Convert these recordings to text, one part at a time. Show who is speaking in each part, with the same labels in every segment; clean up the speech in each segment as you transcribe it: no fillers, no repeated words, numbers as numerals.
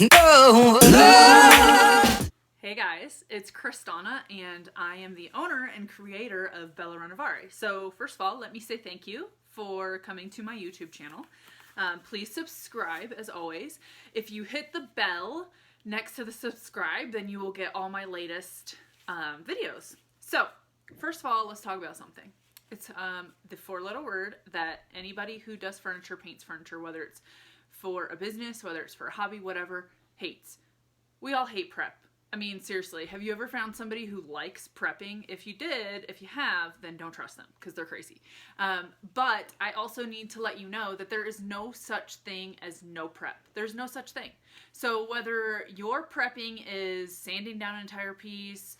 Speaker 1: Hey guys, it's Crys'Dawna, and I am the owner and creator of Bella Renovari. So first of all, let me say thank you for coming to my YouTube channel. Please subscribe as always. If you hit the bell next to the subscribe, then you will get all my latest videos. So first of all, let's talk about something. It's the four-letter word that anybody who does furniture, paints furniture, whether it's for a business, whether it's for a hobby, whatever, hates. We all hate prep. I mean, seriously, have you ever found somebody who likes prepping? If you did, if you have, then don't trust them because they're crazy. But I also need to let you know that there is no such thing as no prep. There's no such thing. So whether your prepping is sanding down an entire piece,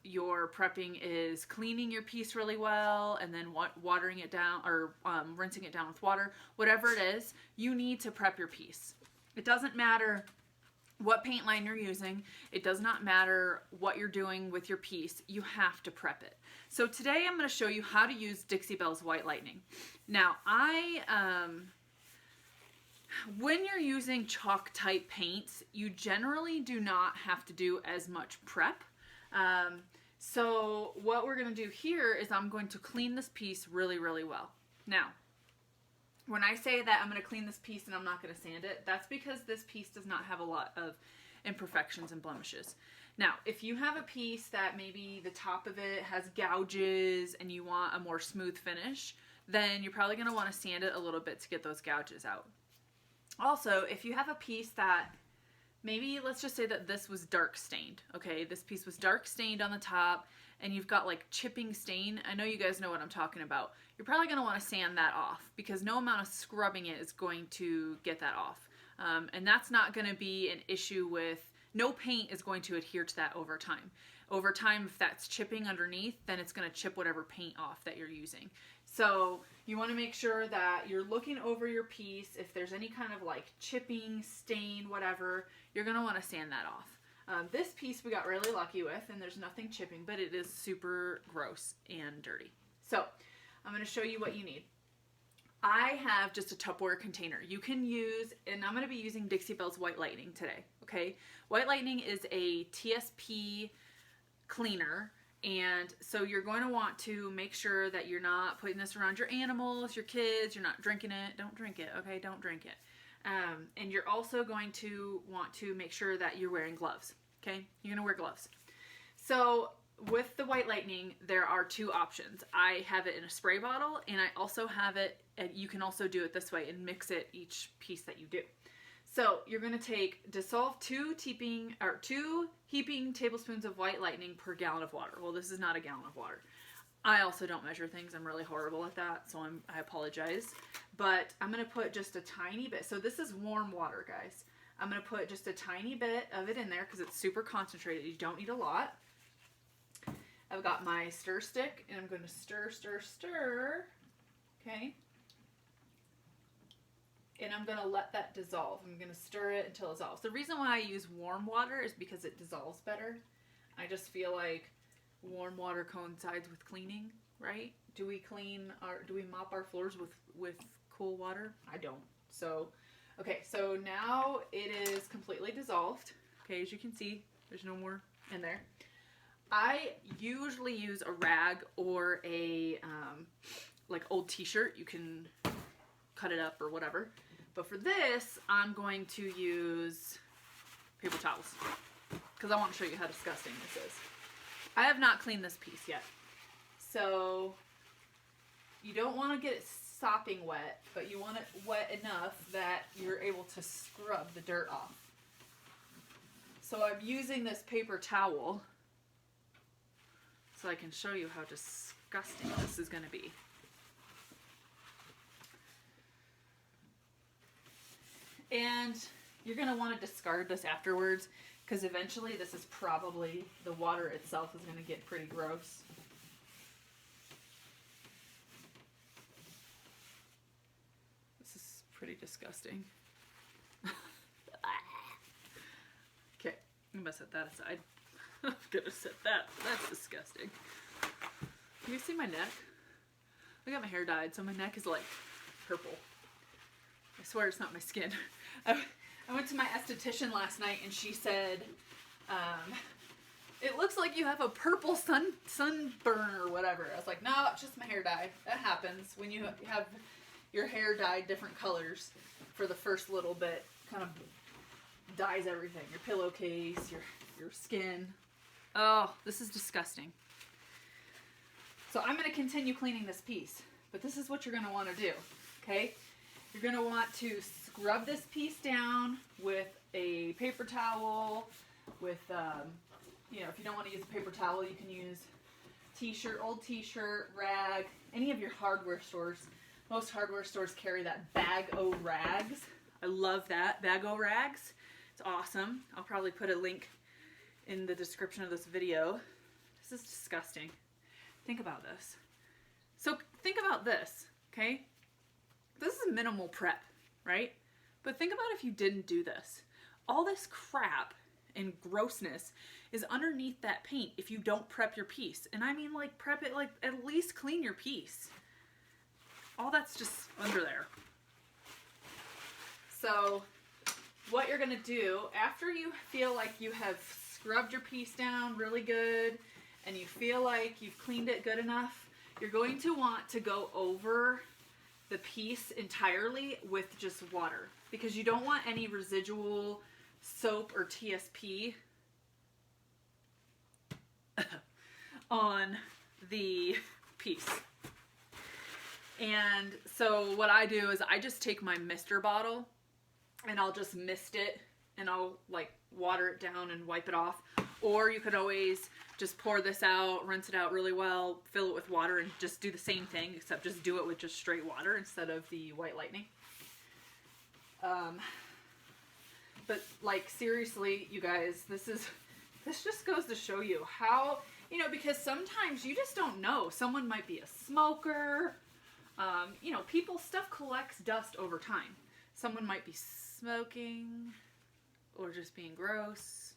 Speaker 1: your prepping is cleaning your piece really well and then watering it down or rinsing it down with water, whatever it is, you need to prep your piece. It doesn't matter what paint line you're using. It does not matter what you're doing with your piece. You have to prep it. So today I'm going to show you how to use Dixie Belle's White Lightning. Now, when you're using chalk type paints, you generally do not have to do as much prep. So what we're going to do here is I'm going to clean this piece really, really well. Now, when I say that I'm going to clean this piece and I'm not going to sand it, that's because this piece does not have a lot of imperfections and blemishes. Now, if you have a piece that maybe the top of it has gouges and you want a more smooth finish, then you're probably going to want to sand it a little bit to get those gouges out. Also, if you have a piece that maybe, let's just say that this was dark stained, okay? This piece was dark stained on the top and you've got like chipping stain. I know you guys know what I'm talking about. You're probably going to want to sand that off because no amount of scrubbing it is going to get that off. And that's not going to be an issue with, no paint is going to adhere to that over time. Over time, if that's chipping underneath, then it's going to chip whatever paint off that you're using. So you want to make sure that you're looking over your piece. If there's any kind of like chipping, stain, whatever, you're going to want to sand that off. This piece we got really lucky with, and there's nothing chipping, but it is super gross and dirty. So I'm going to show you what you need. I have just a Tupperware container. You can use, and I'm going to be using Dixie Belle's White Lightning today, okay? White Lightning is a TSP cleaner, and so you're going to want to make sure that you're not putting this around your animals, your kids, you're not drinking it. Don't drink it, okay? Don't drink it. And you're also going to want to make sure that you're wearing gloves, okay? You're going to wear gloves. So with the White Lightning, there are two options. I have it in a spray bottle, and I also have it, and you can also do it this way and mix it each piece that you do. So you're going to dissolve two heaping tablespoons of White Lightning per gallon of water. Well, this is not a gallon of water. I also don't measure things. I'm really horrible at that, so I apologize. But I'm going to put just a tiny bit. So this is warm water, guys. I'm going to put just a tiny bit of it in there because it's super concentrated. You don't need a lot. I've got my stir stick, and I'm going to stir, stir, stir. Okay. And I'm going to let that dissolve. I'm going to stir it until it dissolves. The reason why I use warm water is because it dissolves better. I just feel like warm water coincides with cleaning, right? Do we mop our floors with cool water? I don't. So, okay, so now it is completely dissolved. Okay, as you can see, there's no more in there. I usually use a rag or a like old t-shirt. You can cut it up or whatever. But for this, I'm going to use paper towels because I want to show you how disgusting this is. I have not cleaned this piece yet. So you don't want to get it sopping wet, but you want it wet enough that you're able to scrub the dirt off. So I'm using this paper towel so I can show you how disgusting this is going to be. And you're going to want to discard this afterwards because eventually this is probably, the water itself is going to get pretty gross. This is pretty disgusting. Okay, I'm going to set that aside. I'm going to set that. That's disgusting. Can you see my neck? I got my hair dyed, so my neck is like purple. I swear it's not my skin. I went to my esthetician last night and she said, it looks like you have a purple sunburn or whatever. I was like, no, it's just my hair dye. That happens when you have your hair dyed different colors for the first little bit. Kind of dyes everything. Your pillowcase, your skin. Oh, this is disgusting. So I'm going to continue cleaning this piece. But this is what you're going to want to do. Okay? You're going to want to scrub this piece down with a paper towel, with, you know, if you don't want to use a paper towel, you can use t-shirt, old t-shirt, rag, any of your hardware stores. Most hardware stores carry that Bag-O-Rags. I love that, Bag-O-Rags. It's awesome. I'll probably put a link in the description of this video. This is disgusting. Think about this. So think about this, okay? This is minimal prep, right? But think about if you didn't do this. All this crap and grossness is underneath that paint if you don't prep your piece. And I mean, like, prep it, like, at least clean your piece. All that's just under there. So what you're gonna do after you feel like you have scrubbed your piece down really good and you feel like you've cleaned it good enough, you're going to want to go over the piece entirely with just water because you don't want any residual soap or TSP on the piece. And so what I do is I just take my mister bottle and I'll just mist it and I'll like water it down and wipe it off. Or you could always just pour this out, rinse it out really well, fill it with water and just do the same thing except just do it with just straight water instead of the white lightning. But like seriously, you guys, this just goes to show you how, you know, because sometimes you just don't know. Someone might be a smoker. You know, stuff collects dust over time. Someone might be smoking or just being gross.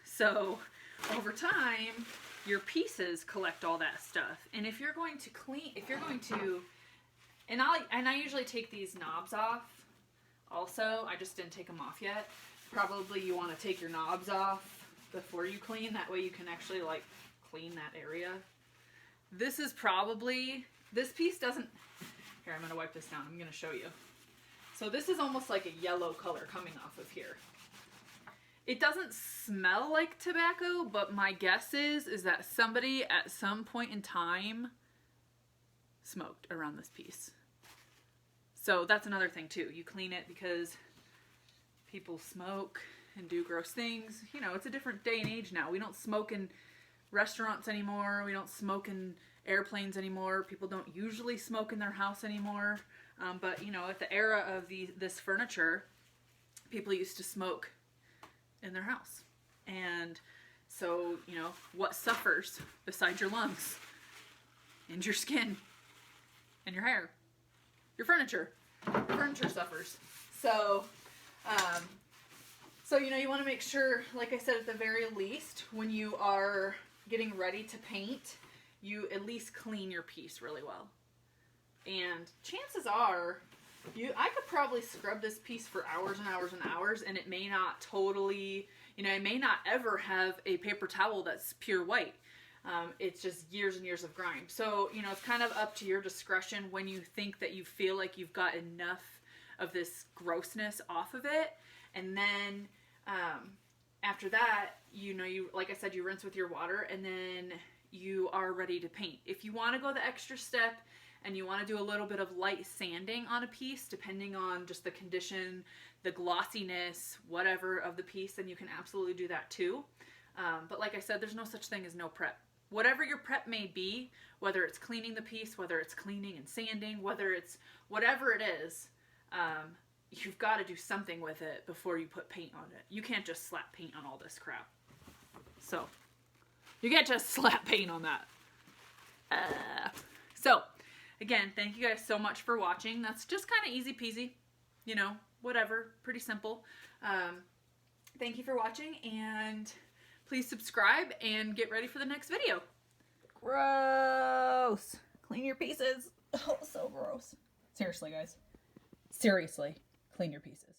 Speaker 1: So over time, your pieces collect all that stuff. And if you're going to and I usually take these knobs off also. I just didn't take them off yet. Probably you want to take your knobs off before you clean. That way you can actually like clean that area. This piece doesn't, here I'm going to wipe this down. I'm going to show you. So this is almost like a yellow color coming off of here. It doesn't smell like tobacco, but my guess is that somebody at some point in time smoked around this piece. So that's another thing too. You clean it because people smoke and do gross things. You know, it's a different day and age now. We don't smoke in restaurants anymore. We don't smoke in airplanes anymore. People don't usually smoke in their house anymore. But you know, at the era of this furniture, people used to smoke in their house. And so, you know, what suffers besides your lungs and your skin and your hair? Your furniture. Your furniture suffers. So, you know, you want to make sure, like I said, at the very least, when you are getting ready to paint, you at least clean your piece really well. And chances are, I could probably scrub this piece for hours and hours and hours, and it may not totally, you know, it may not ever have a paper towel that's pure white. It's just years and years of grime. So, you know, it's kind of up to your discretion when you think that you feel like you've got enough of this grossness off of it. And then after that, you know, like I said, you rinse with your water and then you are ready to paint. If you want to go the extra step and you want to do a little bit of light sanding on a piece, depending on just the condition, the glossiness, whatever of the piece, then you can absolutely do that too. But like I said, there's no such thing as no prep. Whatever your prep may be, whether it's cleaning the piece, whether it's cleaning and sanding, whether it's whatever it is, you've got to do something with it before you put paint on it. You can't just slap paint on all this crap. So, you can't just slap paint on that. So, again, thank you guys so much for watching. That's just kind of easy peasy, you know, whatever, pretty simple. Thank you for watching, and please subscribe and get ready for the next video. Gross. Clean your pieces. Oh, so gross. Seriously, guys. Seriously, clean your pieces.